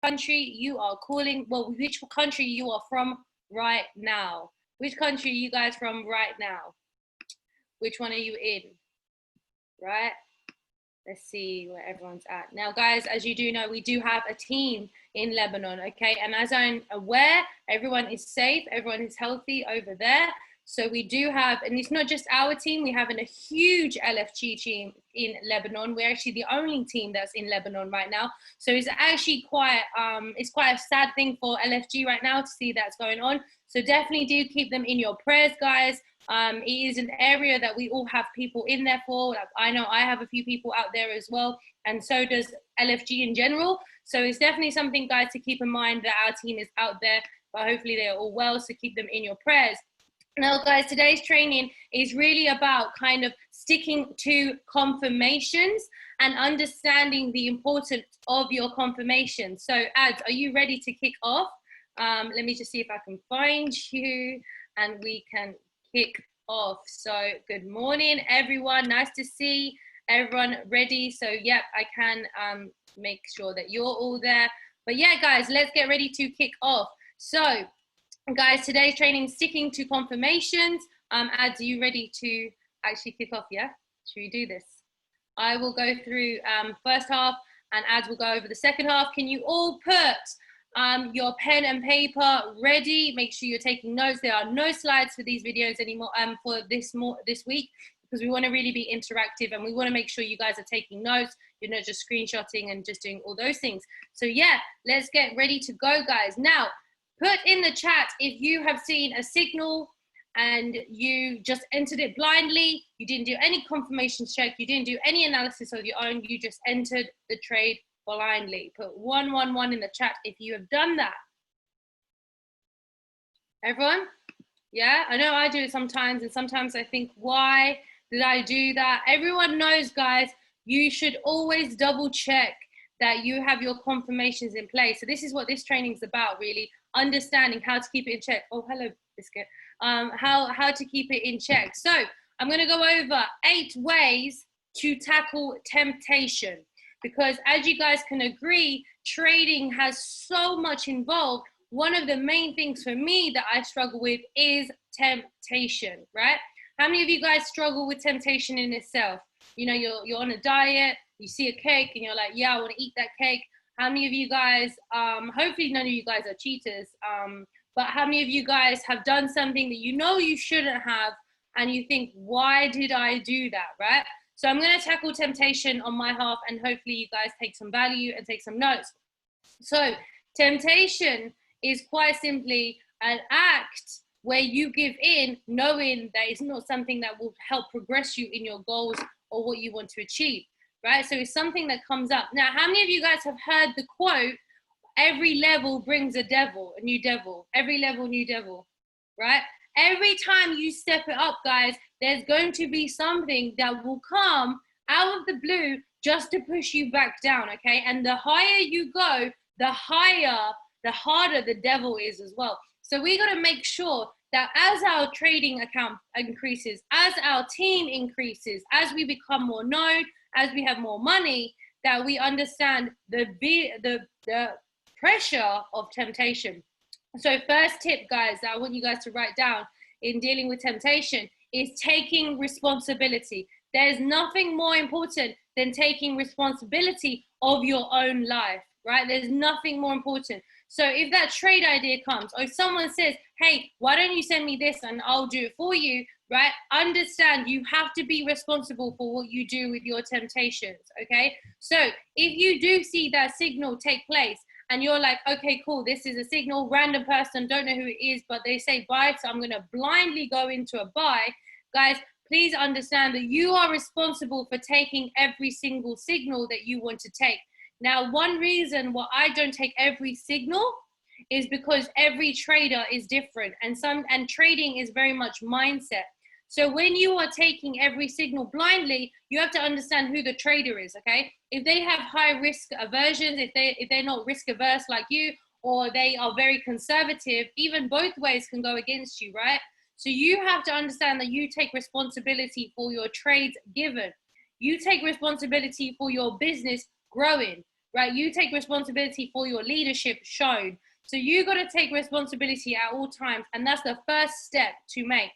country you are calling, well, which country you are from right now. Which country are you guys from right now? Which one are you in, right? Let's see where everyone's at. Now, guys, as you do know, we do have a team in Lebanon, okay? And as I'm aware, everyone is safe, everyone is healthy over there. So we do have, and it's not just our team, we have a huge LFG team in Lebanon. We're actually the only team that's in Lebanon right now. So it's actually quite a sad thing for LFG right now to see that's going on. So definitely do keep them in your prayers, guys. It is an area that we all have people in there for. Like, I know I have a few people out there as well, and so does LFG in general. So it's definitely something, guys, to keep in mind that our team is out there, but hopefully they're all well, so keep them in your prayers. Now, guys, today's training is really about kind of sticking to confirmations and understanding the importance of your confirmations. So, Ads, are you ready to kick off? Let me just see if I can find you and we can kick off. So good morning, everyone. Nice to see everyone ready. So yep, I can make sure that you're all there. But yeah, guys, let's get ready to kick off. So guys, today's training, sticking to confirmations. Ads, are you ready to actually kick off? Yeah, should we do this? I will go through first half and Ads will go over the second half. Can you all put your pen and paper ready? Make sure you're taking notes. There are no slides for these videos anymore for this week, because we want to really be interactive and we want to make sure you guys are taking notes. You're not just screenshotting and just doing all those things. So yeah, let's get ready to go, guys. Now, put in the chat if you have seen a signal and you just entered it blindly. You didn't do any confirmation check. You didn't do any analysis of your own. You just entered the trade blindly. Put 111 in the chat if you have done that. Everyone? Yeah, I know I do it sometimes, and sometimes I think, why did I do that? Everyone knows, guys, you should always double check that you have your confirmations in place. So this is what this training is about, really, understanding how to keep it in check. Oh, hello, Biscuit. How to keep it in check. So I'm going to go over 8 ways to tackle temptation, because as you guys can agree, trading has so much involved. One of the main things for me that I struggle with is temptation, right? How many of you guys struggle with temptation in itself? You know, you're on a diet, you see a cake and you're like, yeah, I want to eat that cake. How many of you guys, hopefully none of you guys are cheaters, but how many of you guys have done something that you know you shouldn't have and you think, why did I do that, right? So I'm going to tackle temptation on my half, and hopefully you guys take some value and take some notes. So temptation is quite simply an act where you give in, knowing that it's not something that will help progress you in your goals or what you want to achieve, right? So it's something that comes up. Now, how many of you guys have heard the quote, every level brings a devil, a new devil, every level, new devil, right? Every time you step it up, guys, there's going to be something that will come out of the blue just to push you back down, okay? And the higher you go, the harder the devil is as well. So we got to make sure that as our trading account increases, as our team increases, as we become more known, as we have more money, that we understand the pressure of temptation. So first tip, guys, that I want you guys to write down in dealing with temptation is taking responsibility. There's nothing more important than taking responsibility of your own life, right? There's nothing more important. So if that trade idea comes, or if someone says, hey, why don't you send me this and I'll do it for you, right? Understand you have to be responsible for what you do with your temptations, okay? So if you do see that signal take place and you're like, okay, cool, this is a signal, random person, don't know who it is, but they say buy, so I'm gonna blindly go into a buy. Guys, please understand that you are responsible for taking every single signal that you want to take. Now, one reason why I don't take every signal is because every trader is different, and trading is very much mindset. So when you are taking every signal blindly, you have to understand who the trader is, okay? If they have high risk aversions, if they're not risk averse like you, or they are very conservative, even both ways can go against you, right? So you have to understand that you take responsibility for your trades given. You take responsibility for your business growing, right? You take responsibility for your leadership shown. So you got to take responsibility at all times. And that's the first step to make.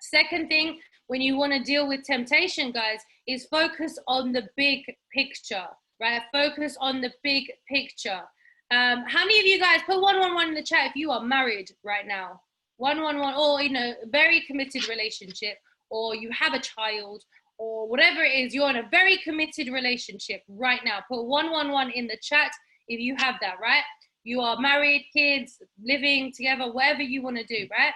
Second thing, when you want to deal with temptation, guys, is focus on the big picture, right? Focus on the big picture. How many of you guys put 111 in the chat if you are married right now? 111, or in a very committed relationship, or you have a child, or whatever it is, you're in a very committed relationship right now. Put 111 in the chat if you have that, right? You are married, kids, living together, whatever you want to do, right?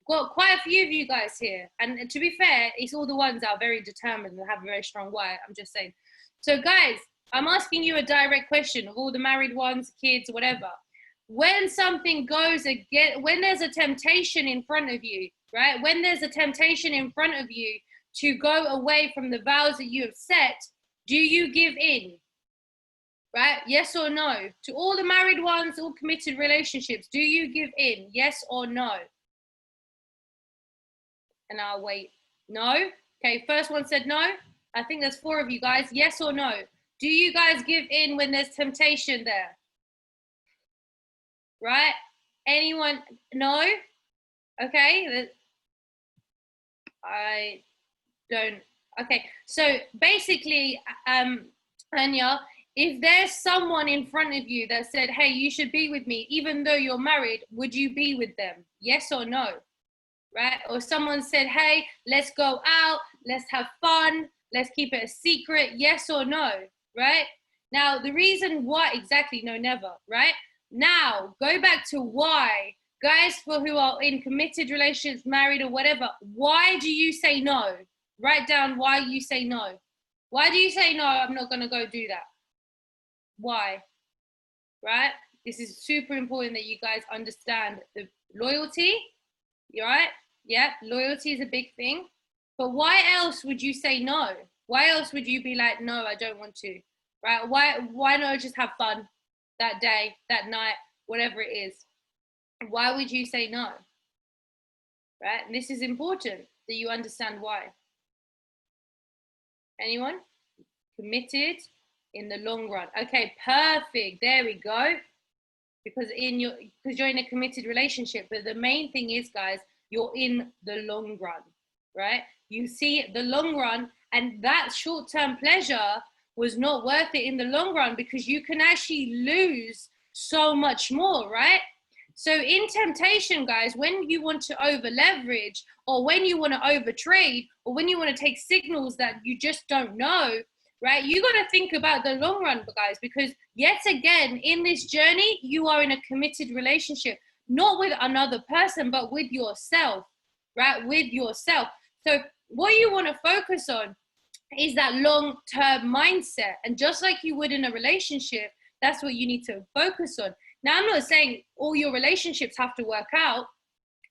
Got quite a few of you guys here. And to be fair, it's all the ones that are very determined and have a very strong why. I'm just saying. So guys, I'm asking you a direct question of all the married ones, kids, whatever. When something goes again, when there's a temptation in front of you, right? When there's a temptation in front of you to go away from the vows that you have set, do you give in? Right? Yes or no? To all the married ones, all committed relationships, do you give in? Yes or no? And I'll wait. No? Okay, first one said no. I think there's 4 of you guys. Yes or no? Do you guys give in when there's temptation there? Right? Anyone? No? Okay. I don't. Okay. So basically, Anya, if there's someone in front of you that said, hey, you should be with me, even though you're married, would you be with them? Yes or no? Right? Or someone said, hey, let's go out, let's have fun, let's keep it a secret, yes or no? Right? Now, the reason why, exactly, no, never, right? Now, go back to why. Guys for who are in committed relationships, married or whatever, why do you say no? Write down why you say no. Why do you say no, I'm not going to go do that? Why? Right? This is super important that you guys understand the loyalty. You right? Yeah, loyalty is a big thing. But why else would you say no? Why else would you be like, no, I don't want to? Right? Why not just have fun that day, that night, whatever it is? Why would you say no? Right? And this is important that you understand why. Anyone? Committed in the long run. Okay, perfect. There we go. Because you're in a committed relationship. But the main thing is, guys, you're in the long run, right? You see the long run, and that short-term pleasure was not worth it in the long run, because you can actually lose so much more, right? So in temptation, guys, when you want to over leverage, or when you want to over trade, or when you want to take signals that you just don't know, right? You got to think about the long run, guys, because yet again, in this journey, you are in a committed relationship, not with another person, but with yourself, right? With yourself. So what you want to focus on is that long-term mindset. And just like you would in a relationship, that's what you need to focus on. Now, I'm not saying all your relationships have to work out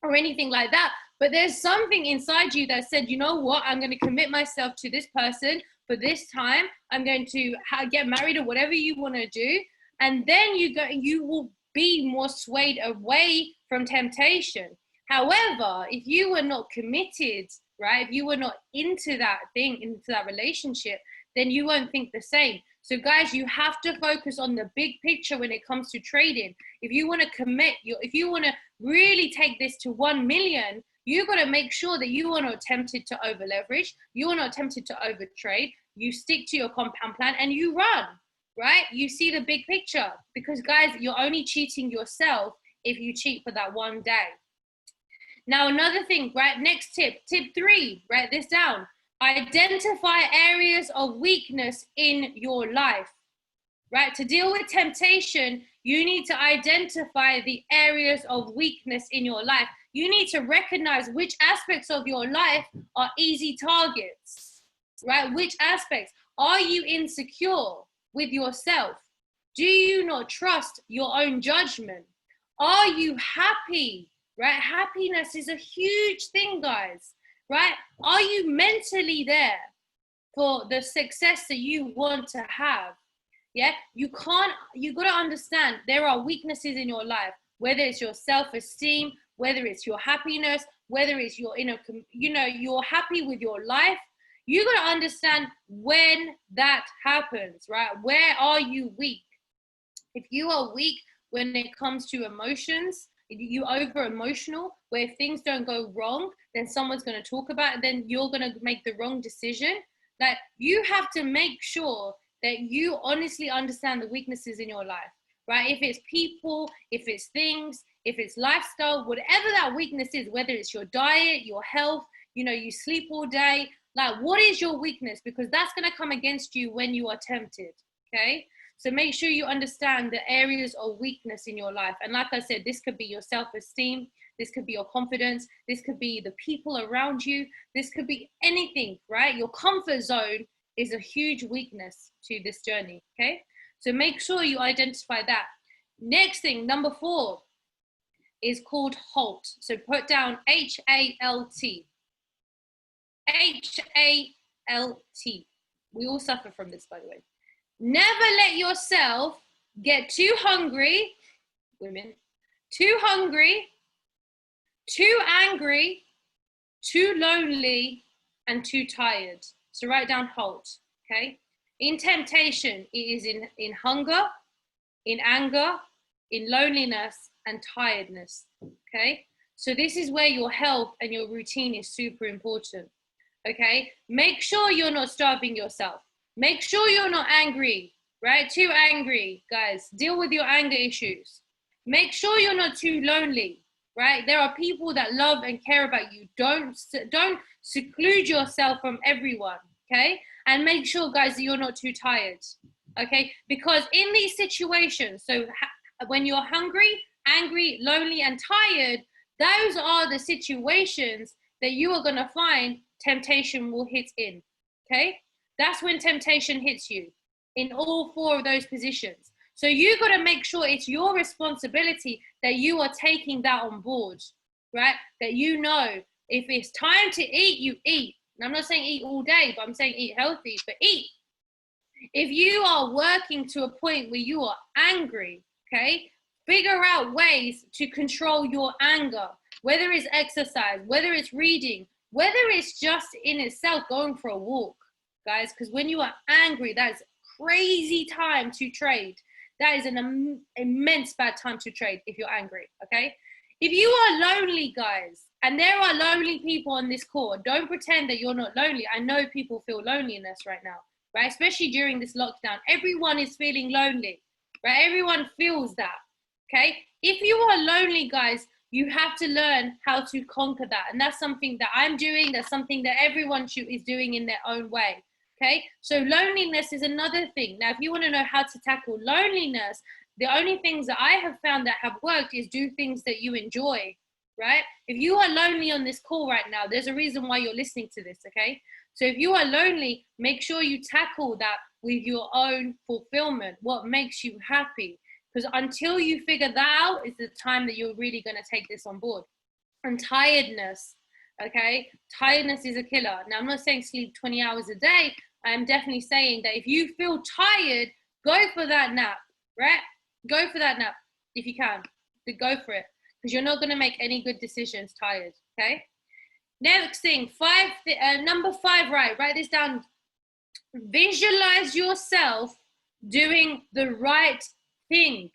or anything like that, but there's something inside you that said, you know what, I'm going to commit myself to this person for this time. I'm going to get married or whatever you want to do. And then you will be more swayed away from temptation. However, if you were not committed, right, if you were not into that thing, into that relationship, then you won't think the same. So guys, you have to focus on the big picture when it comes to trading. If you want to commit, if you want to really take this to 1 million, you got to make sure that you are not tempted to over leverage. You are not tempted to over trade. You stick to your compound plan and you run, right? You see the big picture, because guys, you're only cheating yourself if you cheat for that one day. Now, another thing, right? Next tip 3, write this down. Identify areas of weakness in your life, right? To deal with temptation, you need to identify the areas of weakness in your life. You need to recognize which aspects of your life are easy targets, right? Which aspects? Are you insecure with yourself? Do you not trust your own judgment? Are you happy, right? Happiness is a huge thing, guys. Right? Are you mentally there for the success that you want to have? Yeah, you got to understand there are weaknesses in your life, whether it's your self-esteem, whether it's your happiness, whether it's your you're happy with your life. You got to understand when that happens, right? Where are you weak? If you are weak when it comes to emotions, you over emotional, where if things don't go wrong, then someone's going to talk about it, then you're going to make the wrong decision. Like, you have to make sure that you honestly understand the weaknesses in your life, right? If it's people, if it's things, if it's lifestyle, whatever that weakness is, whether it's your diet, your health, you know, you sleep all day, like, what is your weakness? Because that's going to come against you when you are tempted, okay? So make sure you understand the areas of weakness in your life. And like I said, this could be your self-esteem, this could be your confidence, this could be the people around you, this could be anything, right? Your comfort zone is a huge weakness to this journey, okay? So make sure you identify that. Next thing, number 4, is called HALT. So put down HALT. HALT. We all suffer from this, by the way. Never let yourself get too hungry, women, too hungry, too angry, too lonely, and too tired. So write down HALT, okay? In temptation, it is in hunger, in anger, in loneliness, and tiredness, okay? So this is where your health and your routine is super important, okay? Make sure you're not starving yourself. Make sure you're not angry, right? Too angry, guys. Deal with your anger issues. Make sure you're not too lonely, right? There are people that love and care about you. Don't seclude yourself from everyone, okay? And make sure, guys, that you're not too tired, okay? Because in these situations, so when you're hungry, angry, lonely, and tired, those are the situations that you are going to find temptation will hit in, okay? That's when temptation hits you, in all 4 of those positions. So you got to make sure it's your responsibility that you are taking that on board, right? That you know, if it's time to eat, you eat. And I'm not saying eat all day, but I'm saying eat healthy, but eat. If you are working to a point where you are angry, okay, figure out ways to control your anger, whether it's exercise, whether it's reading, whether it's just in itself going for a walk, guys, because when you are angry, that's crazy time to trade. That is an immense bad time to trade if you're angry, okay? If you are lonely, guys, and there are lonely people on this call, don't pretend that you're not lonely. I know people feel loneliness right now, right? Especially during this lockdown. Everyone is feeling lonely, right? Everyone feels that, okay? If you are lonely, guys, you have to learn how to conquer that. And that's something that I'm doing. That's something that everyone is doing in their own way. Okay, so loneliness is another thing. Now, if you want to know how to tackle loneliness, the only things that I have found that have worked is do things that you enjoy, right? If you are lonely on this call right now, there's a reason why you're listening to this, okay? So if you are lonely, make sure you tackle that with your own fulfillment, what makes you happy. Because until you figure that out is the time that you're really going to take this on board. And tiredness, okay? Tiredness is a killer. Now, I'm not saying sleep 20 hours a day. I'm definitely saying that if you feel tired, go for that nap, right? Go for that nap if you can. Go for it, because you're not going to make any good decisions tired, okay? Next thing, number 5, right? Write this down. Visualize yourself doing the right thing.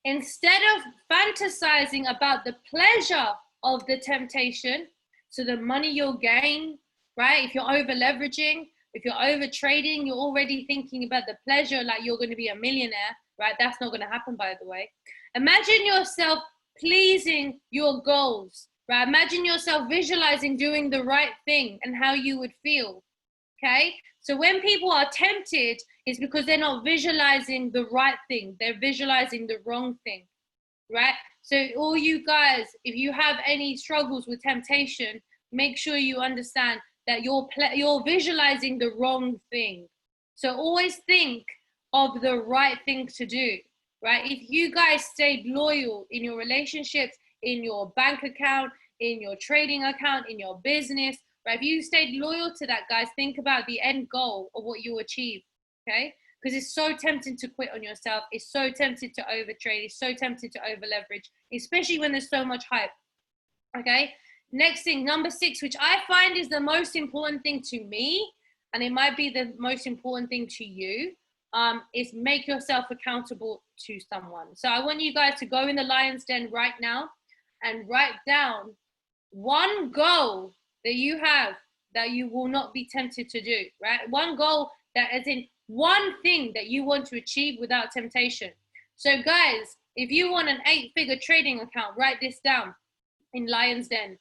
Instead of fantasizing about the pleasure of the temptation, so the money you'll gain, right? If you're over leveraging, if you're over trading, you're already thinking about the pleasure, like you're going to be a millionaire, right? That's not going to happen, by the way. Imagine yourself pleasing your goals, right? Imagine yourself visualizing doing the right thing and how you would feel, okay? So when people are tempted, it's because they're not visualizing the right thing. They're visualizing the wrong thing, right? So all you guys, if you have any struggles with temptation, make sure you understand that you're visualizing the wrong thing. So always think of the right thing to do, right? If you guys stayed loyal in your relationships, in your bank account, in your trading account, in your business, right? If you stayed loyal to that, guys, think about the end goal of what you achieve, okay? Because it's so tempting to quit on yourself. It's so tempting to overtrade. It's so tempting to over leverage, especially when there's so much hype, okay? Next thing, number 6, which I find is the most important thing to me, and it might be the most important thing to you, is make yourself accountable to someone. So I want you guys to go in the lion's den right now and write down one goal that you have that you will not be tempted to do, right? One goal that is in one thing that you want to achieve without temptation. So guys, if you want an 8-figure trading account, write this down in Lion's Den.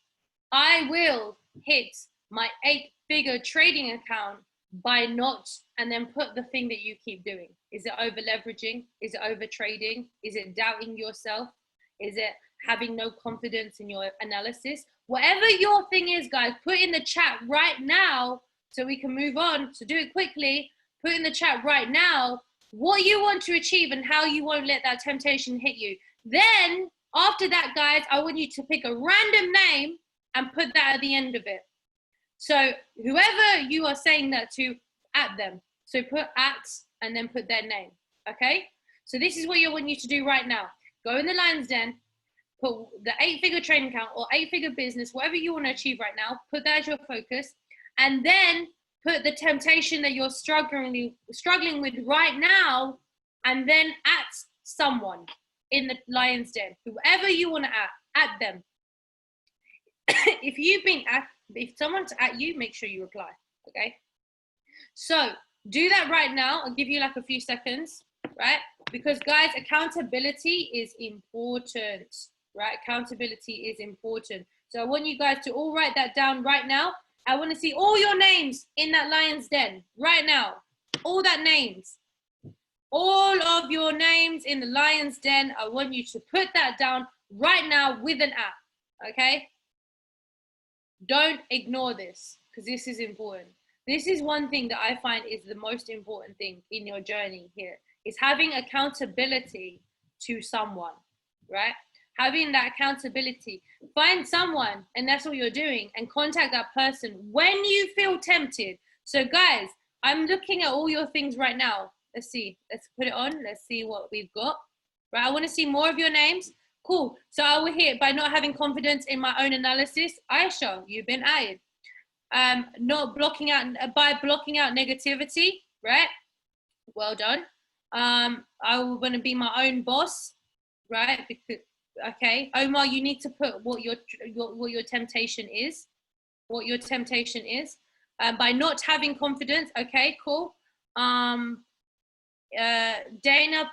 I will hit my 8-figure trading account by not, and then put the thing that you keep doing. Is it over leveraging? Is it over trading? Is it doubting yourself? Is it having no confidence in your analysis? Whatever your thing is, guys, put in the chat right now so we can move on. So do it quickly. Put in the chat right now what you want to achieve and how you won't let that temptation hit you. Then after that, guys, I want you to pick a random name and put that at the end of it. So whoever you are saying that to, at them. So put at and then put their name, okay? So this is what I want you to do right now. Go in the Lion's Den, put the 8-figure trading account or 8-figure business, whatever you want to achieve right now, put that as your focus, and then put the temptation that you're struggling with right now, and then at someone in the Lion's Den, whoever you want to at them. If someone's at you, make sure you reply, okay? So do that right now. I'll give you like a few seconds, right? Because guys, accountability is important, right? Accountability is important. So I want you guys to all write that down right now. I want to see all your names in that Lion's Den right now. All that names. All of your names in the Lion's Den. I want you to put that down right now with an app, okay? Don't ignore this, because this is important. This is one thing that I find is the most important thing in your journey here, is having accountability to someone, right? Having that accountability. Find someone, and that's what you're doing, and contact that person when you feel tempted. So guys, I'm looking at all your things right now. Let's see, let's put it on. Let's see what we've got, right? I want to see more of your names. Cool. So I will hit by not having confidence in my own analysis. Aisha, you've been added. Not blocking out, by blocking out negativity, right? Well done. I want to be my own boss, right? Because, okay, Omar, you need to put what your temptation is. What your temptation is. By not having confidence. Okay, cool. Dana,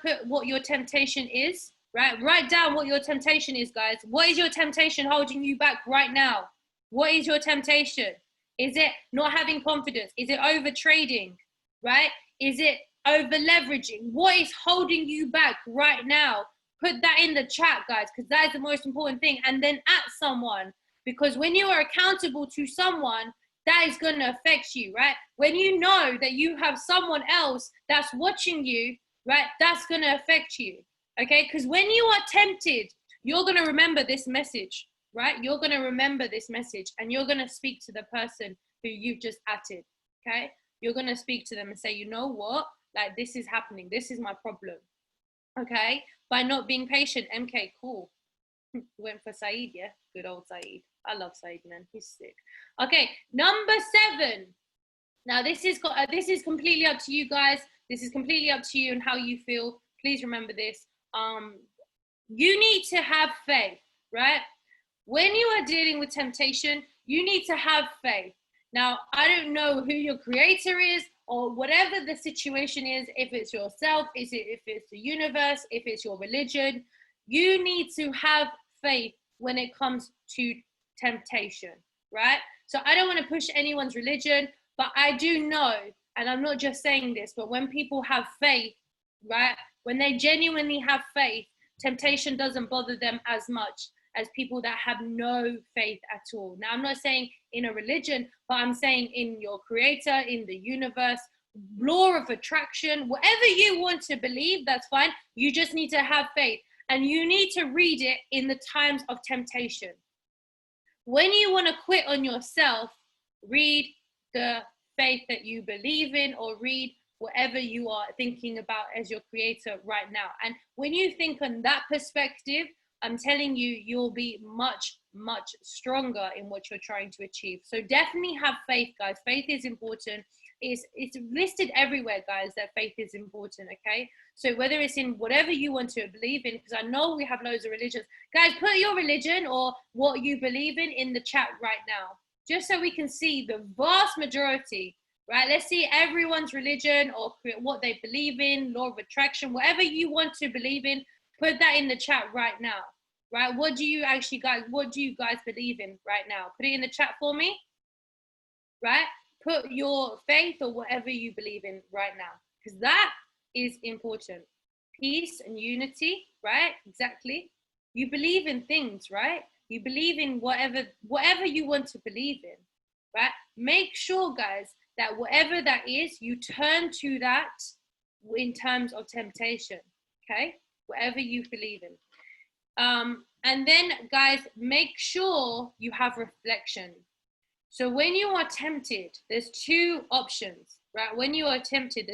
put what your temptation is. Right, write down what your temptation is, guys. What is your temptation holding you back right now? What is your temptation? Is it not having confidence? Is it over trading, right? Is it over leveraging? What is holding you back right now? Put that in the chat, guys, because that is the most important thing. And then at someone, because when you are accountable to someone, that is going to affect you, right? When you know that you have someone else that's watching you, right, that's going to affect you. Okay, because when you are tempted, you're going to remember this message, right? You're going to remember this message, and you're going to speak to the person who you've just atted, okay? You're going to speak to them and say, you know what? Like, this is happening. This is my problem, okay? By not being patient. MK, cool. Went for Saeed, yeah? Good old Saeed. I love Saeed, man. He's sick. Okay, number 7. Now, this is completely up to you guys. This is completely up to you and how you feel. Please remember this. You need to have faith, right? When you are dealing with temptation, you need to have faith. Now, I don't know who your creator is or whatever the situation is, if it's yourself, if it's the universe, if it's your religion, you need to have faith when it comes to temptation, right? So I don't want to push anyone's religion, but I do know, and I'm not just saying this, but when people have faith, right? When they genuinely have faith, temptation doesn't bother them as much as people that have no faith at all. Now, I'm not saying in a religion, but I'm saying in your creator, in the universe, law of attraction, whatever you want to believe, that's fine. You just need to have faith, and you need to read it in the times of temptation. When you want to quit on yourself, read the faith that you believe in, or read whatever you are thinking about as your creator right now. And when you think on that perspective, I'm telling you, you'll be much, much stronger in what you're trying to achieve. So definitely have faith, guys. Faith is important. it's listed everywhere, guys, that faith is important. Okay, so whether it's in whatever you want to believe in, because I know we have loads of religions, guys, put your religion or what you believe in the chat right now, just so we can see the vast majority. Right, let's see everyone's religion or what they believe in, law of attraction, whatever you want to believe in. Put that in the chat right now. Right, what do you guys believe in right now? Put it in the chat for me. Right, put your faith or whatever you believe in right now, because that is important. Peace and unity, right? Exactly. You believe in things, right? You believe in whatever you want to believe in, right? Make sure, guys, that whatever that is, you turn to that in terms of temptation. Okay, whatever you believe in. And then, guys, make sure you have reflection. So when you are tempted, there's two options, right? When you are tempted,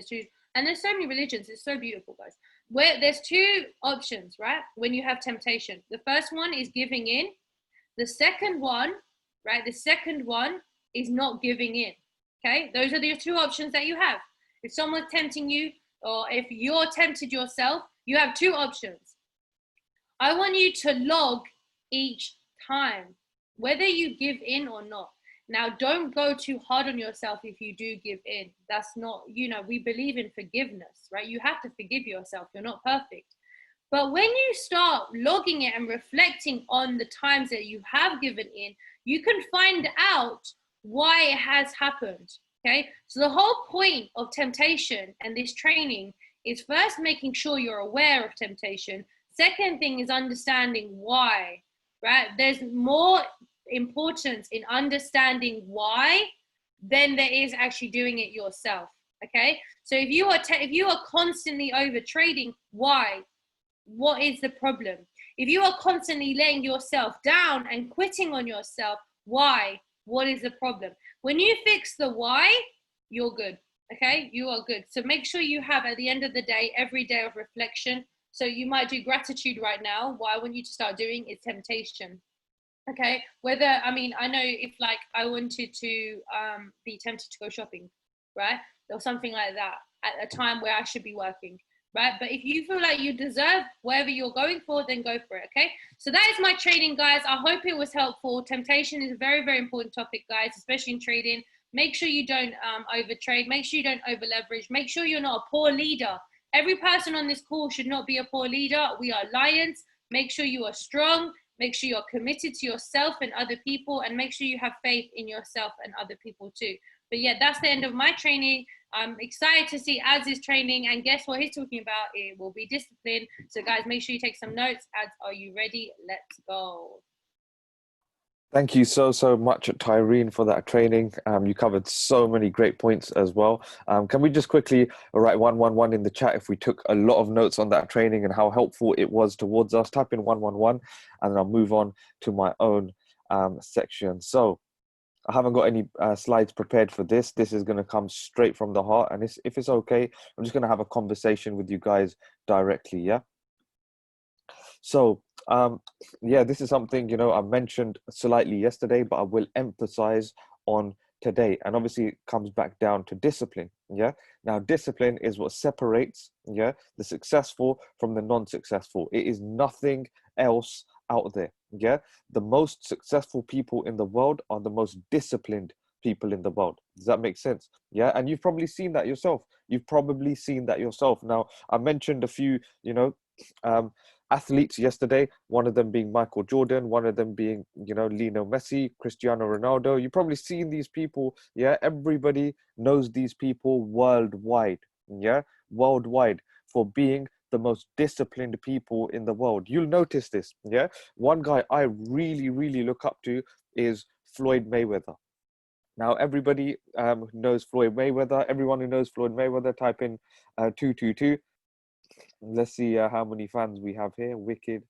and there's so many religions, it's so beautiful, guys. Where there's two options, right? When you have temptation, the first one is giving in. The second one, right? The second one is not giving in. Okay, those are the two options that you have. If someone's tempting you, or if you're tempted yourself, you have two options. I want you to log each time, whether you give in or not. Now, don't go too hard on yourself if you do give in. That's not, we believe in forgiveness, right? You have to forgive yourself. You're not perfect. But when you start logging it and reflecting on the times that you have given in, you can find out why it has happened. Okay, so the whole point of temptation and this training is first making sure you're aware of temptation. Second thing is understanding why, right? There's more importance in understanding why than there is actually doing it yourself. Okay, so if you are constantly over trading, why? What is the problem? If you are constantly letting yourself down and quitting on yourself, why? What is the problem? When you fix the why, you're good. Okay, you are good. So make sure you have, at the end of the day, every day of reflection. So you might do gratitude right now. What I want you to start doing is temptation. Okay, I know if like I wanted to be tempted to go shopping, right? Or something like that at a time where I should be working, right? But if you feel like you deserve whatever you're going for, then go for it. Okay, so that is my trading, guys. I hope it was helpful. Temptation is a very, very important topic, guys, especially in trading. Make sure you don't over trade. Make sure you don't over leverage. Make sure you're not a poor leader. Every person on this call should not be a poor leader. We are lions. Make sure you are strong. Make sure you're committed to yourself and other people, and make sure you have faith in yourself and other people too. But yeah, that's the end of my training. I'm excited to see Az's training, and guess what he's talking about? It will be discipline. So guys, make sure you take some notes. Az, are you ready? Let's go. Thank you so much, Tyreen, for that training. You covered so many great points as well. Can we just quickly write 111 in the chat if we took a lot of notes on that training and how helpful it was towards us? Type in 111 and then I'll move on to my own section. So I haven't got any slides prepared for this. This is going to come straight from the heart. And if it's okay, I'm just going to have a conversation with you guys directly, yeah? So, yeah, this is something, I mentioned slightly yesterday, but I will emphasize on today. And obviously it comes back down to discipline. Yeah. Now, discipline is what separates, the successful from the non-successful. It is nothing else out there. Yeah. The most successful people in the world are the most disciplined people in the world. Does that make sense? Yeah. And you've probably seen that yourself. Now, I mentioned a few, athletes yesterday, one of them being Michael Jordan, one of them being, Lionel Messi, Cristiano Ronaldo. You've probably seen these people. Yeah. Everybody knows these people worldwide. Yeah. Worldwide for being the most disciplined people in the world. You'll notice this. Yeah. One guy I really, really look up to is Floyd Mayweather. Now, everybody knows Floyd Mayweather. Everyone who knows Floyd Mayweather, type in 222. Let's see how many fans we have here. Wicked.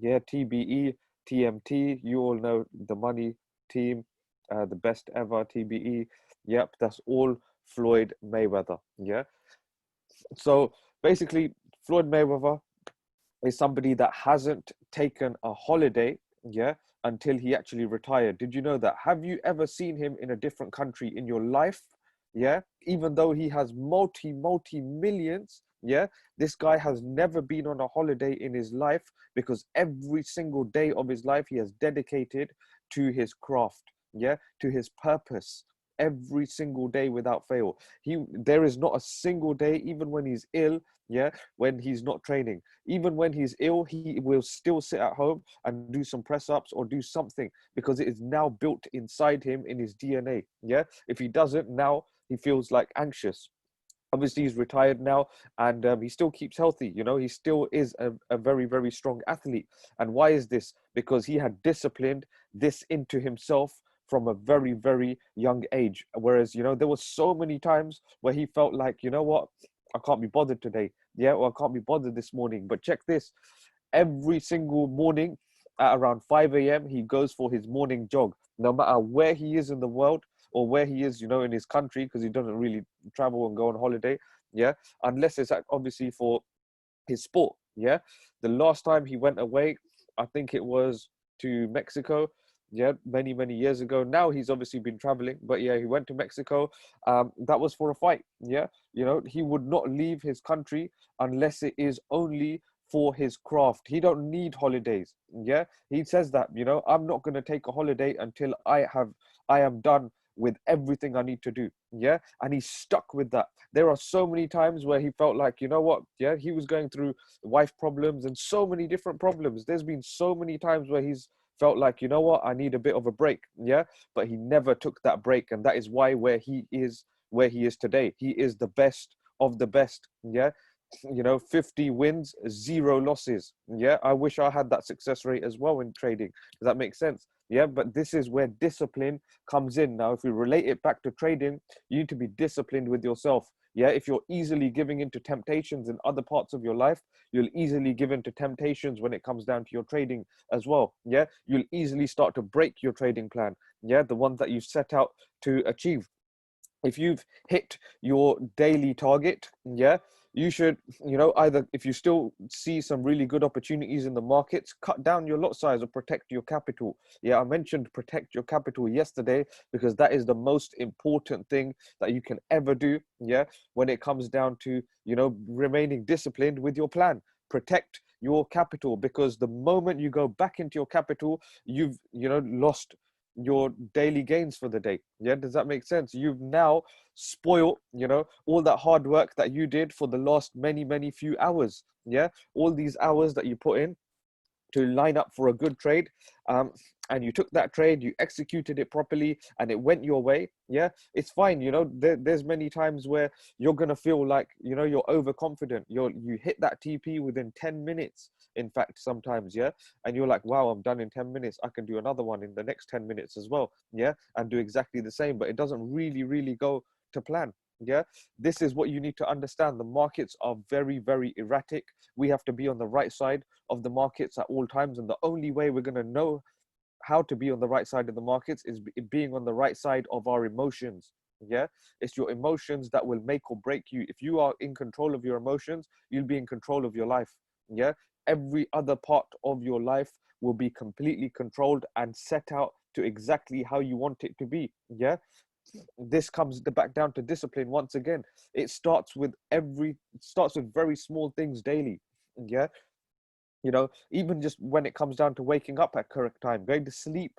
Yeah, TBE, TMT. You all know the money team, the best ever TBE. Yep, that's all Floyd Mayweather. Yeah. So basically, Floyd Mayweather is somebody that hasn't taken a holiday, until he actually retired. Did you know that? Have you ever seen him in a different country in your life? Yeah, even though he has multi millions, yeah, this guy has never been on a holiday in his life, because every single day of his life he has dedicated to his craft, yeah, to his purpose. Every single day without fail. There is not a single day, even when he's ill, yeah, when he's not training. Even when he's ill, he will still sit at home and do some press ups or do something, because it is now built inside him, in his DNA. Yeah, if he doesn't now, he feels like anxious. Obviously he's retired now, and he still keeps healthy. He still is a very, very strong athlete. And why is this? Because he had disciplined this into himself from a very, very young age. Whereas, there were so many times where he felt like, you know what, I can't be bothered today, yeah, or I can't be bothered this morning. But check this: every single morning at around 5 a.m. he goes for his morning jog, no matter where he is in the world, or where he is, in his country, because he doesn't really travel and go on holiday, yeah, unless it's obviously for his sport. Yeah, the last time he went away, I think it was to Mexico, yeah, many years ago. Now he's obviously been traveling, but yeah, he went to Mexico. That was for a fight. Yeah, he would not leave his country unless it is only for his craft. He don't need holidays. Yeah, he says that, I'm not going to take a holiday until I am done with everything I need to do. Yeah, and he's stuck with that. There are so many times where he felt like, you know what, yeah, he was going through wife problems and so many different problems. There's been so many times where he's felt like, you know what, I need a bit of a break. Yeah, but he never took that break, and that is why where he is today. He is the best of the best. Yeah, 50 wins, 0 losses. Yeah, I wish I had that success rate as well in trading. Does that make sense? Yeah, but this is where discipline comes in. Now, if we relate it back to trading, you need to be disciplined with yourself. Yeah, if you're easily giving into temptations in other parts of your life, you'll easily give into temptations when it comes down to your trading as well. Yeah, you'll easily start to break your trading plan. Yeah, the ones that you set out to achieve. If you've hit your daily target, yeah, you should, either, if you still see some really good opportunities in the markets, cut down your lot size or protect your capital. Yeah, I mentioned protect your capital yesterday, because that is the most important thing that you can ever do. Yeah, when it comes down to, remaining disciplined with your plan. Protect your capital, because the moment you go back into your capital, you've, lost your daily gains for the day. Yeah, does that make sense? You've now spoiled, all that hard work that you did for the last many few hours. Yeah, all these hours that you put in to line up for a good trade, and you took that trade, you executed it properly, and it went your way. Yeah, it's fine. There's many times where you're gonna feel like, you're overconfident. You hit that TP within 10 minutes, in fact, sometimes. Yeah, and you're like, wow, I'm done in 10 minutes, I can do another one in the next 10 minutes as well. Yeah, and do exactly the same. But it doesn't really go to plan. Yeah, this is what you need to understand. The markets are very erratic. We have to be on the right side of the markets at all times, and the only way we're going to know how to be on the right side of the markets is being on the right side of our emotions. Yeah, it's your emotions that will make or break you. If you are in control of your emotions, you'll be in control of your life. Yeah, every other part of your life will be completely controlled and set out to exactly how you want it to be. Yeah, this comes back down to discipline once again. It starts with very small things daily. Yeah, even just when it comes down to waking up at correct time, going to sleep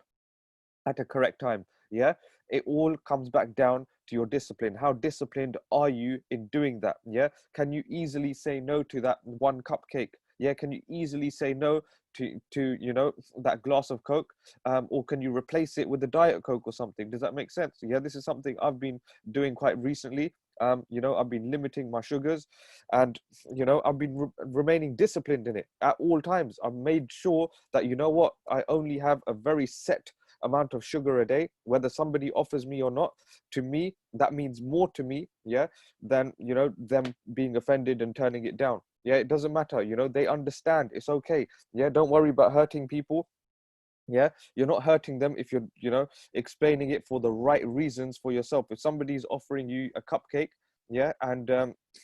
at a correct time. Yeah, it all comes back down to your discipline. How disciplined are you in doing that? Yeah, can you easily say no to that one cupcake? Yeah, can you easily say no to that glass of Coke, or can you replace it with a Diet Coke or something? Does that make sense? Yeah, this is something I've been doing quite recently. I've been limiting my sugars, and I've been remaining disciplined in it at all times. I've made sure that, what, I only have a very set amount of sugar a day, whether somebody offers me or not. To me, that means more to me, yeah, than them being offended and turning it down. Yeah, it doesn't matter. They understand. It's okay. Yeah, don't worry about hurting people. Yeah, you're not hurting them if you're explaining it for the right reasons for yourself. If somebody's offering you a cupcake, yeah, and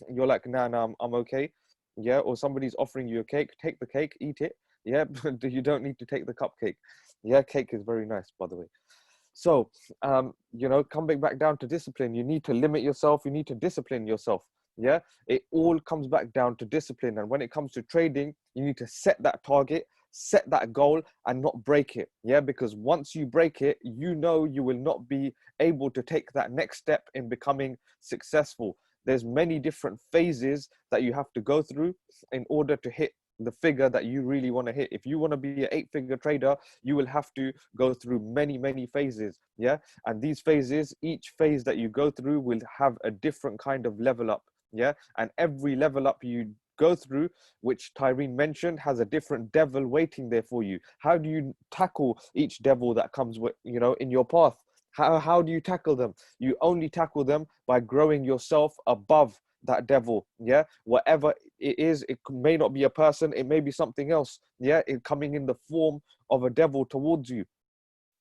you're like, nah, I'm okay. Yeah, or somebody's offering you a cake, take the cake, eat it. Yeah, but you don't need to take the cupcake. Yeah, cake is very nice, by the way. So, coming back down to discipline, you need to limit yourself. You need to discipline yourself. Yeah, it all comes back down to discipline. And when it comes to trading, you need to set that target, set that goal, and not break it. Yeah, because once you break it, you will not be able to take that next step in becoming successful. There's many different phases that you have to go through in order to hit the figure that you really want to hit. If you want to be an 8-figure trader, you will have to go through many phases. Yeah, and these phases, each phase that you go through will have a different kind of level up. Yeah, and every level up you go through, which Tyreen mentioned, has a different devil waiting there for you. How do you tackle each devil that comes with, in your path? How do you tackle them? You only tackle them by growing yourself above that devil. Yeah, whatever it is, it may not be a person, it may be something else. Yeah, it coming in the form of a devil towards you,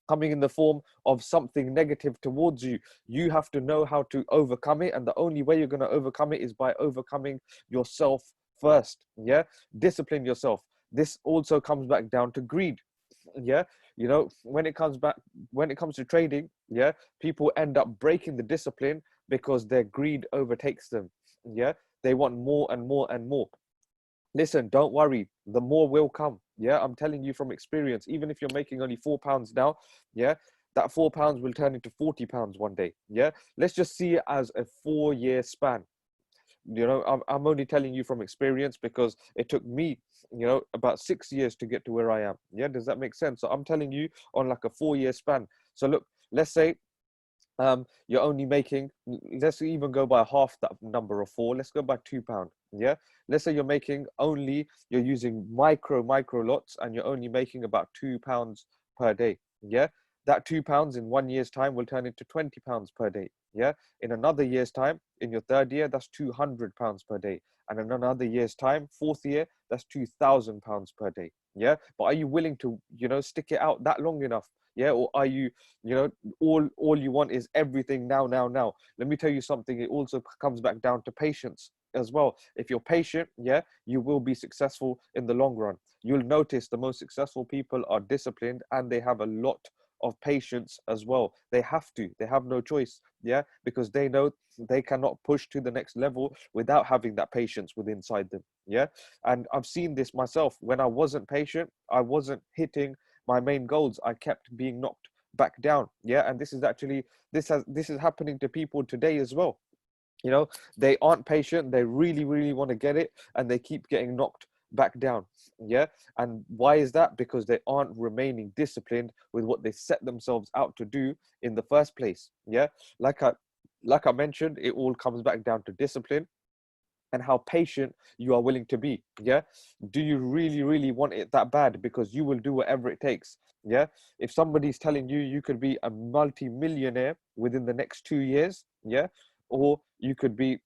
coming in the form of something negative towards you. You have to know how to overcome it, and the only way you're going to overcome it is by overcoming yourself first. Yeah, discipline yourself. This also comes back down to greed. Yeah, when it comes to trading, yeah, people end up breaking the discipline because their greed overtakes them. Yeah, they want more and more and more. Listen, don't worry, the more will come. Yeah, I'm telling you from experience. Even if you're making only £4 now, yeah, that £4 will turn into £40 one day. Yeah, let's just see it as a 4-year span. I'm only telling you from experience because it took me, about 6 years to get to where I am. Yeah, does that make sense? So I'm telling you on like a 4-year span. So look, let's say you're only making, let's even go by half that number of 4, let's go by £2. Yeah, let's say you're using micro lots, and you're only making about £2 per day. Yeah, that £2 in 1 year's time will turn into £20 per day. Yeah, in another year's time, in your 3rd year, that's £200 per day, and in another year's time, 4th year, that's £2,000 per day. Yeah, but are you willing to stick it out that long enough? Yeah, or are you, all you want is everything now? Let me tell you something. It also comes back down to patience as well. If you're patient, yeah, you will be successful in the long run. You'll notice the most successful people are disciplined, and they have a lot of patience as well. They have no choice. Yeah, because they know they cannot push to the next level without having that patience within inside them. Yeah, and I've seen this myself. When I wasn't patient, I wasn't hitting my main goals. I kept being knocked back down. Yeah, and this is happening to people today as well. They aren't patient, they really want to get it, and they keep getting knocked back down. Yeah, and why is that? Because they aren't remaining disciplined with what they set themselves out to do in the first place. Yeah, like I mentioned, it all comes back down to discipline and how patient you are willing to be. Yeah, do you really want it that bad? Because you will do whatever it takes. Yeah, if somebody's telling you you could be a multi-millionaire within the next 2 years, yeah, or you could be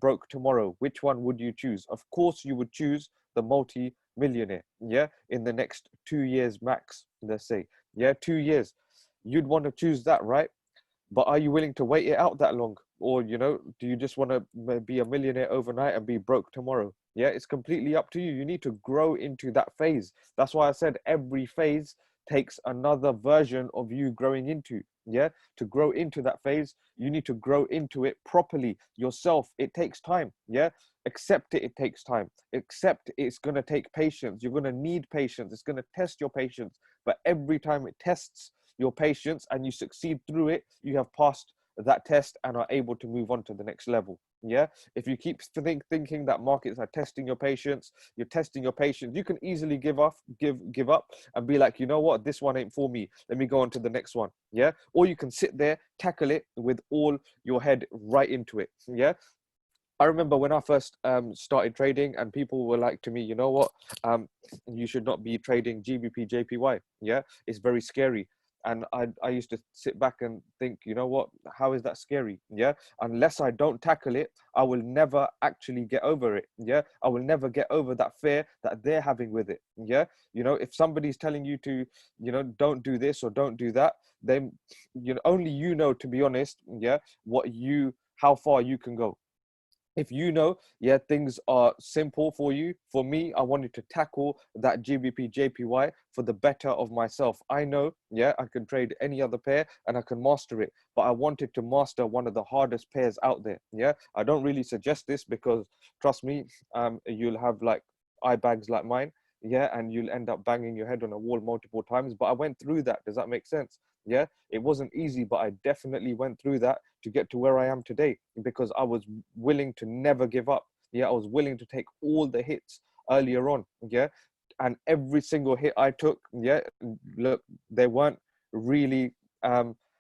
broke tomorrow, which one would you choose? Of course you would choose the multi-millionaire. Yeah, in the next 2 years max, let's say. Yeah, 2 years, you'd want to choose that, right? But are you willing to wait it out that long? Or, do you just want to be a millionaire overnight and be broke tomorrow? Yeah, it's completely up to you. You need to grow into that phase. That's why I said every phase takes another version of you growing into. Yeah, to grow into that phase, you need to grow into it properly yourself. It takes time. Yeah, accept it. It takes time. Accept it's going to take patience. You're going to need patience. It's going to test your patience. But every time it tests your patience and you succeed through it, you have passed that test and are able to move on to the next level. Yeah, if you keep thinking that markets are testing your patience, you're testing your patience, you can easily give up and be like, you know what, this one ain't for me, let me go on to the next one. Yeah, or you can sit there, tackle it with all your head right into it. Yeah, I remember when I first started trading, and people were like to me, you know what, you should not be trading GBP JPY. Yeah, it's very scary. And I used to sit back and think, you know what, how is that scary? Yeah, unless I don't tackle it, I will never actually get over it. Yeah, I will never get over that fear that they're having with it. Yeah, if somebody's telling you to, don't do this or don't do that, then only to be honest, yeah, how far you can go. if you know, yeah, things are simple for you. For me, I wanted to tackle that GBP JPY for the better of myself. I know, yeah, I can trade any other pair and I can master it, but I wanted to master one of the hardest pairs out there. Yeah, I don't really suggest this because trust me, you'll have like eye bags like mine, yeah, and you'll end up banging your head on a wall multiple times. But I went through that. Does that make sense? Yeah, it wasn't easy, but I definitely went through that to get to where I am today because I was willing to never give up. Yeah, I was willing to take all the hits earlier on. Yeah, and every single hit I took, yeah, look, they weren't really,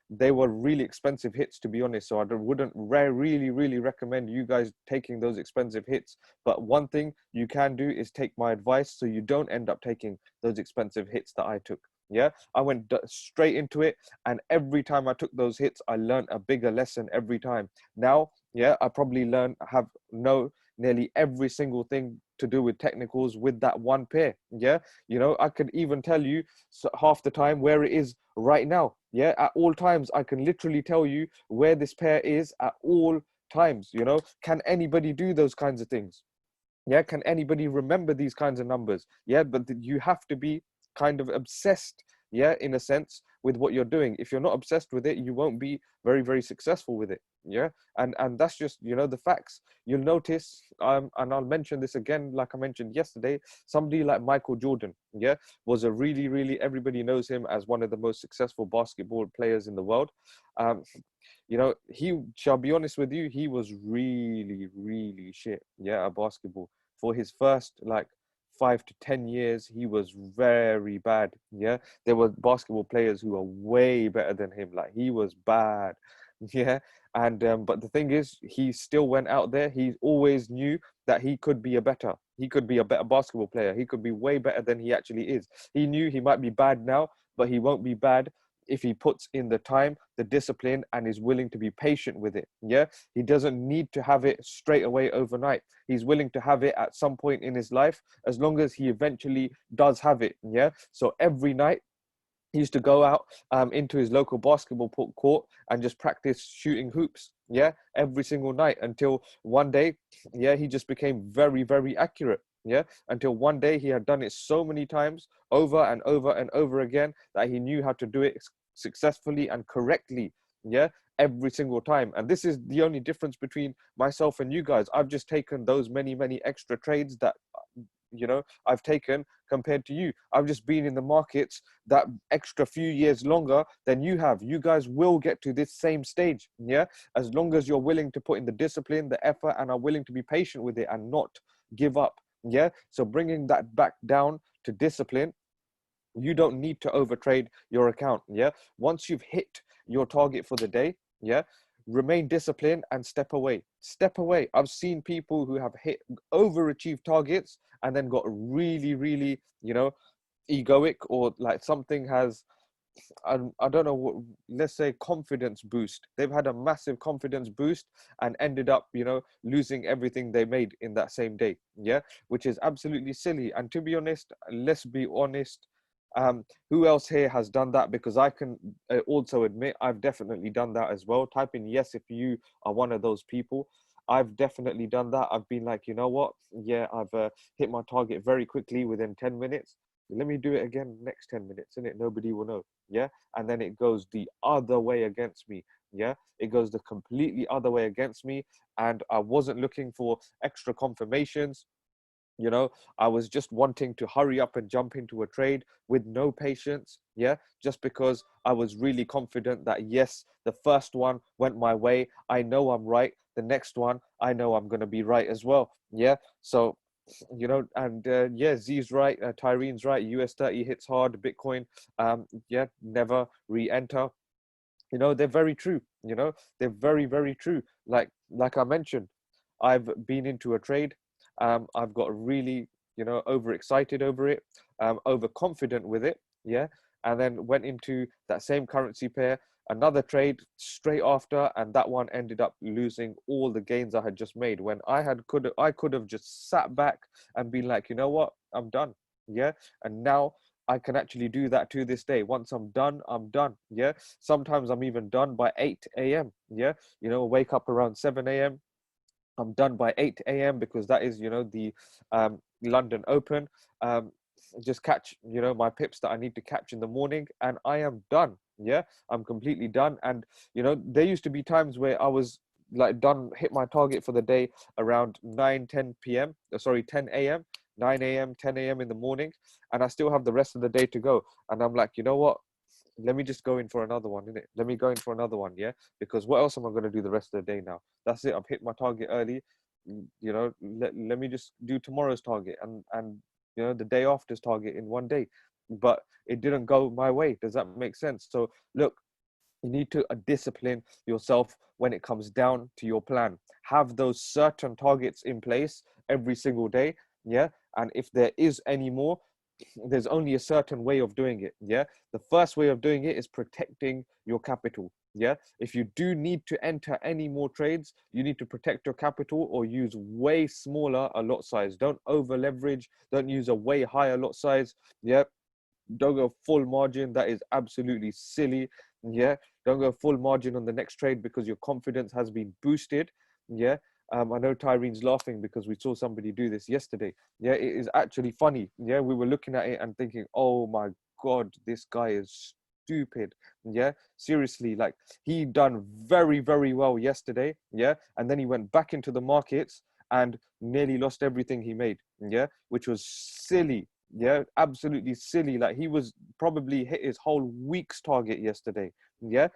they were really expensive hits, to be honest. So I wouldn't really recommend you guys taking those expensive hits. But one thing you can do is take my advice so you don't end up taking those expensive hits that I took. Yeah, I went straight into it, and every time I took those hits, I learned a bigger lesson every time. Now, yeah, I probably know nearly every single thing to do with technicals with that one pair. Yeah, you know, I could even tell you half the time where it is right now. Yeah, at all times, I can literally tell you where this pair is at all times. You know, can anybody do those kinds of things? Yeah, can anybody remember these kinds of numbers? Yeah, but you have to be kind of obsessed, yeah, in a sense, with what you're doing. If you're not obsessed with it, you won't be very successful with it. Yeah, and that's just, you know, the facts. You'll notice, and I'll mention this again, like I mentioned yesterday, somebody like Michael Jordan, yeah, was a really, everybody knows him as one of the most successful basketball players in the world. um you know, he, shall be honest with you, he was really shit, yeah, at basketball. For his first like 5 to 10 years, he was very bad. Yeah, there were basketball players who were way better than him. Like, he was bad. Yeah, and but the thing is, he still went out there. He always knew that he could be he could be a better basketball player. He could be way better than he actually is. He knew he might be bad now, but he won't be bad if he puts in the time, the discipline, and is willing to be patient with it. Yeah, he doesn't need to have it straight away overnight. He's willing to have it at some point in his life, as long as he eventually does have it. Yeah, so every night he used to go out into his local basketball court and just practice shooting hoops. Yeah, every single night until one day, yeah, he just became very accurate. Yeah, until one day he had done it so many times over and over again that he knew how to do it successfully and correctly. Yeah, every single time. And this is the only difference between myself and you guys. I've just taken those many extra trades that, you know, I've taken compared to you. I've just been in the markets that extra few years longer than you have. You guys will get to this same stage, yeah, as long as you're willing to put in the discipline, the effort, and are willing to be patient with it and not give up. Yeah, so bringing that back down to discipline, you don't need to overtrade your account. Yeah, once you've hit your target for the day, yeah, remain disciplined and step away. I've seen people who have hit overachieved targets and then got really, you know, egoic, or like something has, I don't know what, let's say confidence boost. They've had a massive confidence boost and ended up, you know, losing everything they made in that same day. Yeah, which is absolutely silly. And to be honest, let's be honest, who else here has done that? Because I can also admit I've definitely done that as well. Type in yes if you are one of those people. I've definitely done that. I've been like, you know what? Yeah, I've hit my target very quickly within 10 minutes. Let me do it again next 10 minutes, and it nobody will know. Yeah, and then it goes the other way against me. Yeah, it goes the completely other way against me, and I wasn't looking for extra confirmations. You know, I was just wanting to hurry up and jump into a trade with no patience. Yeah, just because I was really confident that yes, the first one went my way, I know I'm right. The next one, I know I'm going to be right as well. Yeah, so, you know, and yeah, Z's right, Tyrene's right. US 30 hits hard, Bitcoin, yeah, never re-enter. You know, they're very true. You know, they're very true. Like I mentioned, I've been into a trade. I've got really, you know, overexcited over it, overconfident with it. Yeah. And then went into that same currency pair, another trade straight after, and that one ended up losing all the gains I had just made. When I could have just sat back and been like, you know what, I'm done. Yeah. And now I can actually do that to this day. Once I'm done, I'm done. Yeah. Sometimes I'm even done by 8 a.m. Yeah. You know, wake up around 7 a.m., I'm done by 8 a.m. because that is, the London Open. Just catch, my pips that I need to catch in the morning, and I am done. Yeah, I'm completely done. And, there used to be times where I was like done, hit my target for the day around 9, 10 p.m. Sorry, 10 a.m., 9 a.m., 10 a.m. in the morning, and I still have the rest of the day to go. And I'm like, you know what? Let me just go in for another one, innit? Let me go in for another one, yeah? Because what else am I going to do the rest of the day now? That's it. I've hit my target early. Let me just do tomorrow's target and the day after's target in one day. But it didn't go my way. Does that make sense? So look, you need to discipline yourself when it comes down to your plan. Have those certain targets in place every single day, yeah? And if there is any more, there's only a certain way of doing it, yeah? The first way of doing it is protecting your capital, yeah? If you do need to enter any more trades, you need to protect your capital or use way smaller a lot size. Don't over leverage, don't use a way higher lot size, yeah? Don't go full margin. That is absolutely silly. Yeah. Don't go full margin on the next trade because your confidence has been boosted. Yeah. I know Tyrene's laughing because we saw somebody do this yesterday. Yeah, it is actually funny. Yeah, we were looking at it and thinking, oh my God, this guy is stupid. Yeah, seriously, like he done very, very well yesterday. Yeah, and then he went back into the markets and nearly lost everything he made. Yeah, which was silly. Yeah, absolutely silly. Like he was probably hit his whole week's target yesterday. Yeah,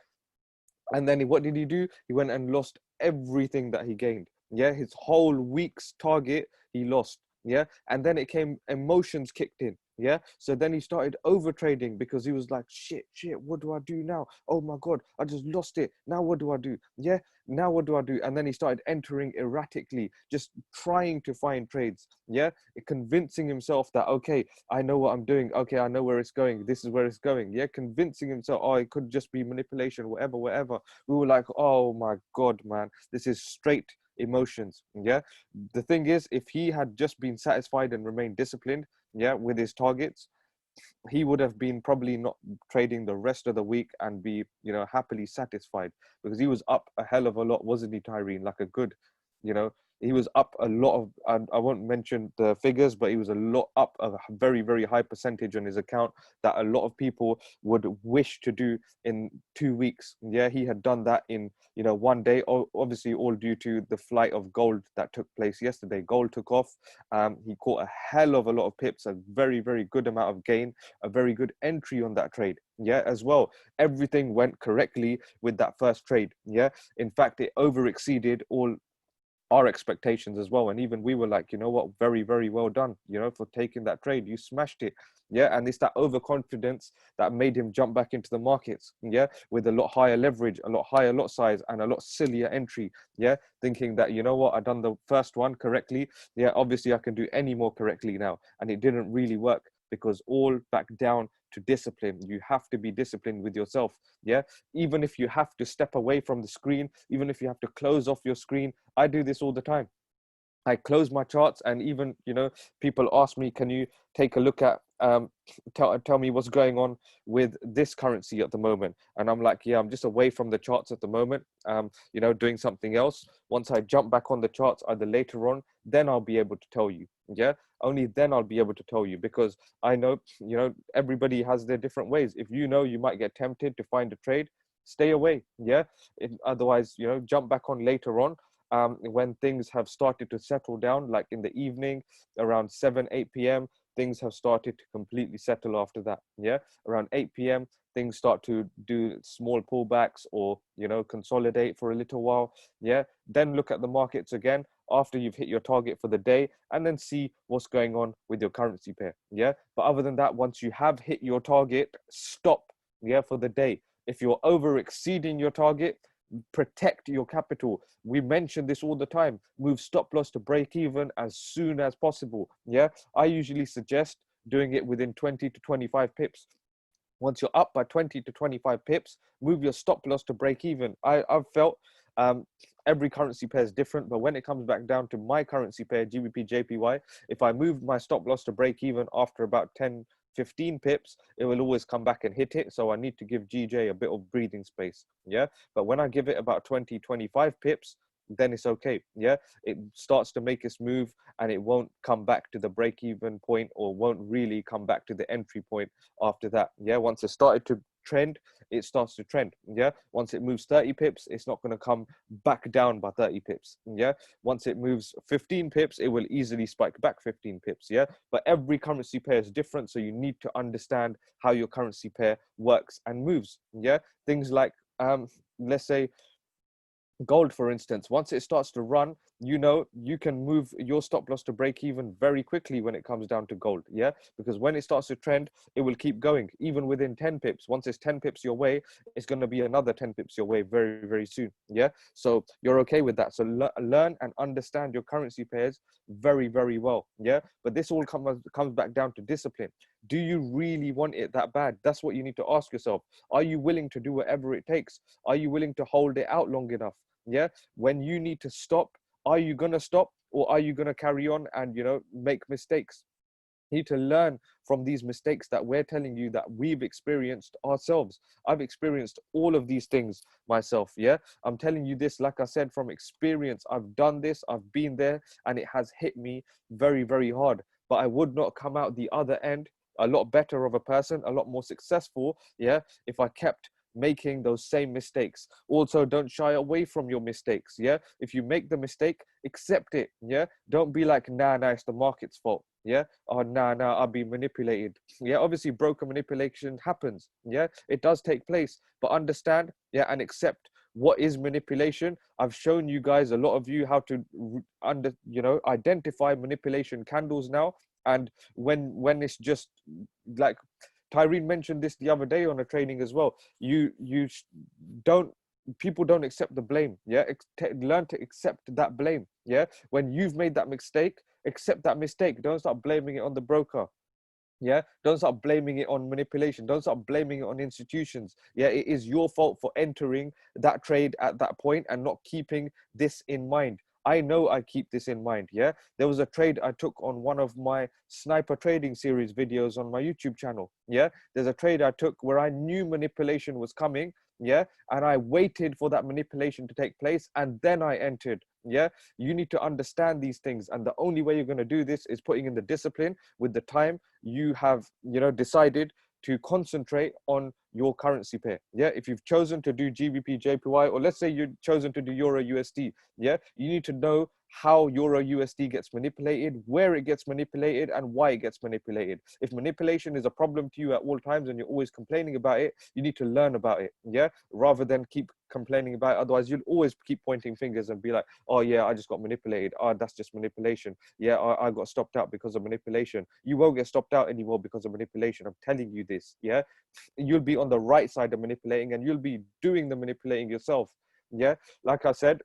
and then what did he do? He went and lost everything that he gained. Yeah, his whole week's target he lost. Yeah, and then it came, emotions kicked in. Yeah, so then he started over trading because he was like, shit, what do I do now? Oh my God, I just lost it. Now what do I do? Yeah, now what do I do? And then he started entering erratically, just trying to find trades. Yeah, convincing himself that, okay, I know what I'm doing. Okay, I know where it's going. This is where it's going. Yeah, convincing himself, oh, it could just be manipulation, whatever. We were like, oh my God, man, this is straight emotions. Yeah, the thing is, if he had just been satisfied and remained disciplined, yeah, with his targets, he would have been probably not trading the rest of the week and be, happily satisfied, because he was up a hell of a lot, wasn't he, Tyrene? Like a good, you know, he was up a lot of, and I won't mention the figures, but he was a lot up, a very, very high percentage on his account that a lot of people would wish to do in 2 weeks. Yeah, he had done that in, one day, obviously all due to the flight of gold that took place yesterday. Gold took off. He caught a hell of a lot of pips, a very, very good amount of gain, a very good entry on that trade. Yeah, as well. Everything went correctly with that first trade. Yeah, in fact, it over exceeded all our expectations as well. And even we were like, you know what, very, very well done, for taking that trade. You smashed it. Yeah, and it's that overconfidence that made him jump back into the markets. Yeah, with a lot higher leverage, a lot higher lot size, and a lot sillier entry. Yeah, thinking that, you know what, I done the first one correctly. Yeah, obviously I can do any more correctly now. And it didn't really work, because all back down to discipline. You have to be disciplined with yourself. Yeah, even if you have to step away from the screen, even if you have to close off your screen. I do this all the time. I close my charts, and even, people ask me, can you take a look at, tell me what's going on with this currency at the moment? And I'm like, yeah, I'm just away from the charts at the moment, doing something else. Once I jump back on the charts, either later on, then I'll be able to tell you. Yeah, only then I'll be able to tell you, because I know, everybody has their different ways. If you might get tempted to find a trade, stay away. Yeah, otherwise, jump back on later on, when things have started to settle down, like in the evening, around 7, 8 p.m., things have started to completely settle after that. Yeah, around 8 p.m., things start to do small pullbacks, or, consolidate for a little while. Yeah, then look at the markets again after you've hit your target for the day, and then see what's going on with your currency pair. Yeah, but other than that, once you have hit your target, stop. Yeah, for the day. If you're over exceeding your target, protect your capital. We mention this all the time. Move stop loss to break even as soon as possible. Yeah, I usually suggest doing it within 20 to 25 pips. Once you're up by 20 to 25 pips, move your stop loss to break even. I've felt, every currency pair is different, but when it comes back down to my currency pair, GBP JPY, if I move my stop loss to break even after about 10, 15 pips, it will always come back and hit it. So I need to give GJ a bit of breathing space. Yeah, but when I give it about 20, 25 pips, then it's okay. Yeah, it starts to make its move and it won't come back to the break even point, or won't really come back to the entry point after that. Yeah, once it started to trend, it starts to trend. Yeah, once it moves 30 pips, it's not going to come back down by 30 pips. Yeah, once it moves 15 pips, it will easily spike back 15 pips. Yeah, but every currency pair is different, so you need to understand how your currency pair works and moves. Yeah, things like let's say gold, for instance, once it starts to run, you know, you can move your stop loss to break even very quickly when it comes down to gold. Yeah, because when it starts to trend, it will keep going even within 10 pips. Once it's 10 pips your way, it's going to be another 10 pips your way very, very soon. Yeah, so you're okay with that. So learn and understand your currency pairs very, very well. Yeah, but this all comes back down to discipline. Do you really want it that bad? That's what you need to ask yourself. Are you willing to do whatever it takes? Are you willing to hold it out long enough? Yeah, when you need to stop, are you going to stop, or are you going to carry on and, you know, make mistakes? You need to learn from these mistakes that we're telling you that we've experienced ourselves. I've experienced all of these things myself. Yeah, I'm telling you this, like I said, from experience. I've done this, I've been there, and it has hit me very, very hard. But I would not come out the other end a lot better of a person, a lot more successful, yeah, if I kept making those same mistakes. Also, don't shy away from your mistakes. Yeah, if you make the mistake, accept it. Yeah, don't be like, nah, it's the market's fault. Yeah, oh, nah, I'll be manipulated. Yeah, obviously broker manipulation happens. Yeah, it does take place, but understand, yeah, and accept what is manipulation. I've shown you guys, a lot of you, how to identify manipulation candles now. And when it's just like Tyreen mentioned this the other day on a training as well. Don't people don't accept the blame. Yeah, learn to accept that blame. Yeah, when you've made that mistake, accept that mistake. Don't start blaming it on the broker. Yeah, don't start blaming it on manipulation. Don't start blaming it on institutions. Yeah, it is your fault for entering that trade at that point and not keeping this in mind. I know I keep this in mind. Yeah, there was a trade I took on one of my sniper trading series videos on my YouTube channel. Yeah, there's a trade I took where I knew manipulation was coming. Yeah, and I waited for that manipulation to take place and then I entered. Yeah, you need to understand these things, and the only way you're going to do this is putting in the discipline with the time you have, you know, decided to concentrate on your currency pair. Yeah, if you've chosen to do GBP JPY, or let's say you've chosen to do Euro USD, yeah, you need to know how Euro USD gets manipulated, where it gets manipulated, and why it gets manipulated. If manipulation is a problem to you at all times and you're always complaining about it, you need to learn about it. Yeah, rather than keep complaining about it. Otherwise you'll always keep pointing fingers and be like, oh yeah, I just got manipulated. Oh, that's just manipulation. Yeah, I got stopped out because of manipulation. You won't get stopped out anymore because of manipulation. I'm telling you this. Yeah, you'll be on the right side of manipulating and you'll be doing the manipulating yourself. Yeah, like I said,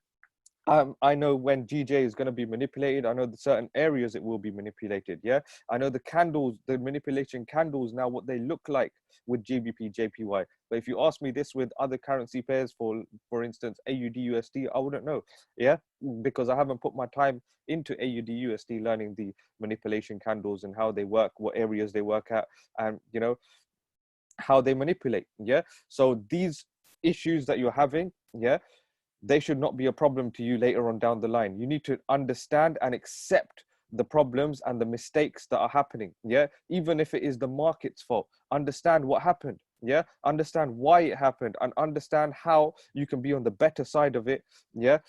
I know when GJ is going to be manipulated. I know the certain areas it will be manipulated. Yeah, I know the candles, the manipulation candles now, what they look like with GBP, JPY. But if you ask me this with other currency pairs, for instance, AUD, USD, I wouldn't know. Yeah, because I haven't put my time into AUD, USD, learning the manipulation candles and how they work, what areas they work at, and you know how they manipulate. Yeah, so these issues that you're having, yeah, they should not be a problem to you later on down the line. You need to understand and accept the problems and the mistakes that are happening. Yeah, even if it is the market's fault, understand what happened. Yeah, understand why it happened and understand how you can be on the better side of it. Yeah,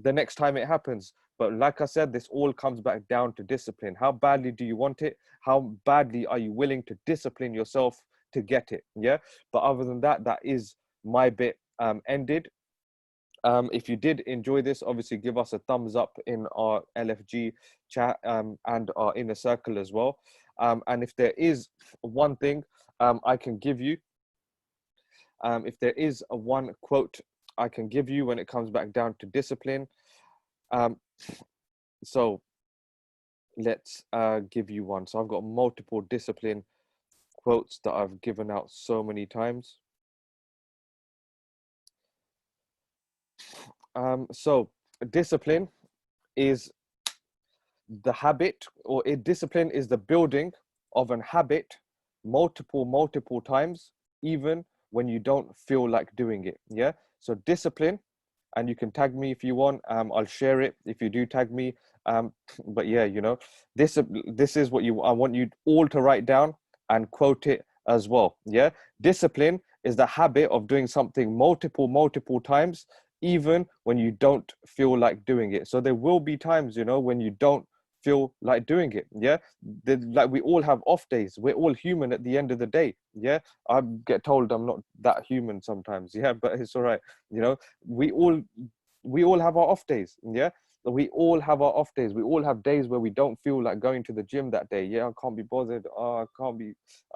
the next time it happens. But like I said, this all comes back down to discipline. How badly do you want it? How badly are you willing to discipline yourself to get it? Yeah, but other than that, that is my bit ended. If you did enjoy this, obviously give us a thumbs up in our LFG chat and our inner circle as well. And if there is one thing I can give you, if there is a one quote I can give you when it comes back down to discipline, so let's give you one. So I've got multiple discipline quotes that I've given out so many times. So discipline is the habit, or discipline is the building of an habit multiple times, even when you don't feel like doing it. Yeah, so discipline and you can tag me if you want. I'll share it if you do tag me. But yeah, you know, this is what I want you all to write down and quote it as well. Yeah, discipline is the habit of doing something multiple times, even when you don't feel like doing it. So there will be times, you know, when you don't feel like doing it. Yeah, like we all have off days. We're all human at the end of the day. Yeah, I get told I'm not that human sometimes. Yeah, but it's all right. You know, we all have our off days. Yeah, we all have our off days. We all have days where we don't feel like going to the gym that day. Yeah, I can't be bothered. Oh,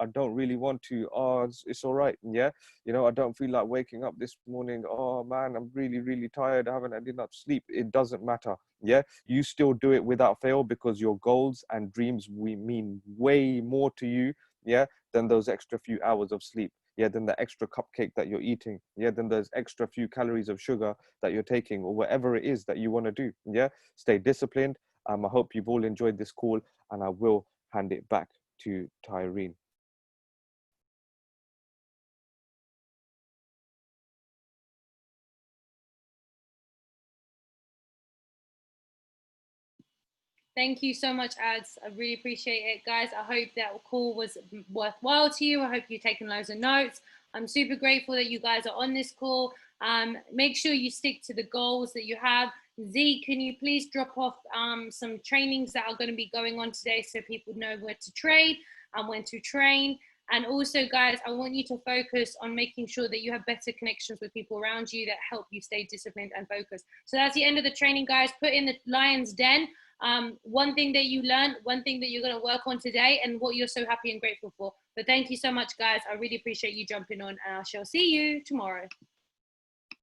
I don't really want to. Oh, it's all right. Yeah, you know, I don't feel like waking up this morning. Oh man, I'm really tired. I haven't had enough sleep. It doesn't matter. Yeah, you still do it without fail, because your goals and dreams we mean way more to you, yeah, than those extra few hours of sleep. Yeah, than the extra cupcake that you're eating. Yeah, than those extra few calories of sugar that you're taking, or whatever it is that you want to do. Yeah, stay disciplined. I hope you've all enjoyed this call, and I will hand it back to Tyreen. Thank you so much, Ads. I really appreciate it, guys. I hope that call was worthwhile to you. I hope you've taken loads of notes. I'm super grateful that you guys are on this call. Make sure you stick to the goals that you have. Z, can you please drop off some trainings that are going to be going on today so people know where to trade and when to train? And also, guys, I want you to focus on making sure that you have better connections with people around you that help you stay disciplined and focused. So that's the end of the training, guys. Put in the lion's den. One thing that you learned, one thing that you're going to work on today, and what you're so happy and grateful for. But thank you so much, guys. I really appreciate you jumping on, and I shall see you tomorrow.